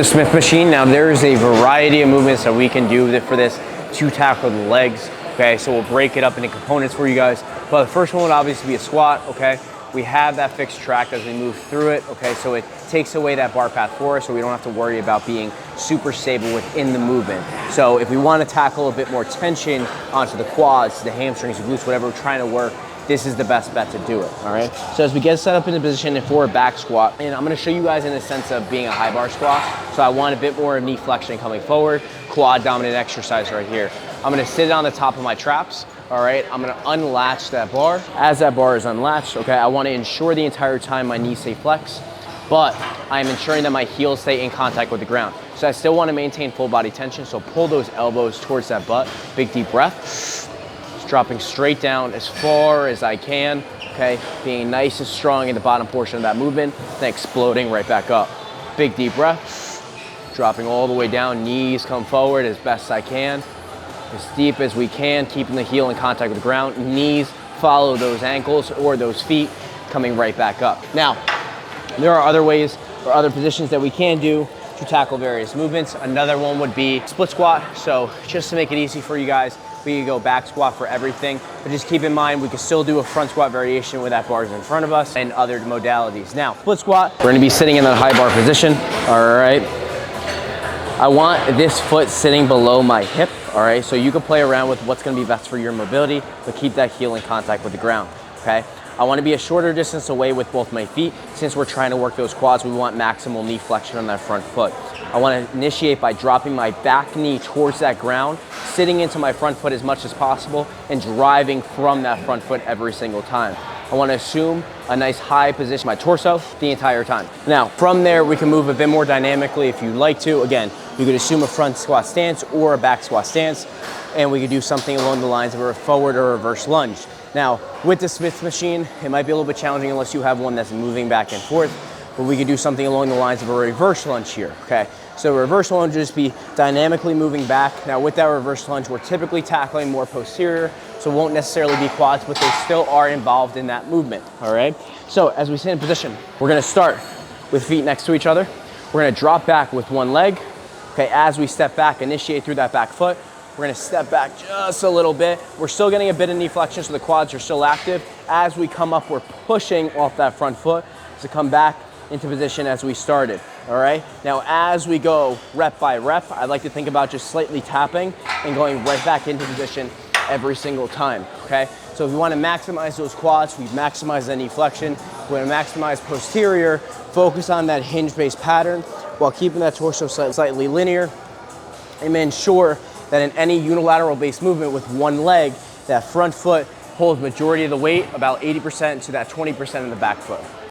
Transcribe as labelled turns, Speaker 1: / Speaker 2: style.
Speaker 1: The Smith machine. Now there's a variety of movements that we can do for this to tackle the legs. Okay, so we'll break it up into components for you guys. But the first one would obviously be a squat. Okay, we have that fixed track as we move through it. Okay, so it takes away that bar path for us, so we don't have to worry about being super stable within the movement. So if we want to tackle a bit more tension onto the quads, the hamstrings, the glutes, whatever we're trying to work, this is the best bet to do it, all right? So as we get set up in the position for a back squat, and I'm gonna show you guys in the sense of being a high bar squat, so I want a bit more knee flexion coming forward, quad dominant exercise right here. I'm gonna sit on the top of my traps, all right? I'm gonna unlatch that bar. As that bar is unlatched, okay, I wanna ensure the entire time my knees stay flexed, but I'm ensuring that my heels stay in contact with the ground. So I still wanna maintain full body tension, so pull those elbows towards that butt, big deep breath. Dropping straight down as far as I can, okay? Being nice and strong in the bottom portion of that movement, then exploding right back up. Big deep breath, dropping all the way down, knees come forward as best I can, as deep as we can, keeping the heel in contact with the ground, knees follow those ankles or those feet, coming right back up. Now, there are other ways or other positions that we can do to tackle various movements. Another one would be split squat. So just to make it easy for you guys, we can go back squat for everything, but just keep in mind, we can still do a front squat variation where that bar is in front of us and other modalities. Now, split squat, we're gonna be sitting in that high bar position, all right? I want this foot sitting below my hip, all right? So you can play around with what's gonna be best for your mobility, but keep that heel in contact with the ground, okay? I wanna be a shorter distance away with both my feet. Since we're trying to work those quads, we want maximal knee flexion on that front foot. I wanna initiate by dropping my back knee towards that ground, sitting into my front foot as much as possible, and driving from that front foot every single time. I wanna assume a nice high position, my torso, the entire time. Now, from there, we can move a bit more dynamically if you'd like to. Again, you could assume a front squat stance or a back squat stance, and we could do something along the lines of a forward or reverse lunge. Now, with the Smith machine, it might be a little bit challenging unless you have one that's moving back and forth, but we could do something along the lines of a reverse lunge here, okay? So reverse lunge would just be dynamically moving back. Now with that reverse lunge, we're typically tackling more posterior, so it won't necessarily be quads, but they still are involved in that movement, all right? So as we sit in position, we're gonna start with feet next to each other. We're gonna drop back with one leg, okay? As we step back, initiate through that back foot. We're gonna step back just a little bit. We're still getting a bit of knee flexion, so the quads are still active. As we come up, we're pushing off that front foot to come back into position as we started, all right? Now, as we go rep by rep, I like to think about just slightly tapping and going right back into position every single time, okay? So if we wanna maximize those quads, we maximize the knee flexion. We wanna maximize posterior, focus on that hinge-based pattern while keeping that torso slightly linear, and ensure that in any unilateral based movement with one leg, that front foot holds majority of the weight, about 80% to that 20% in the back foot.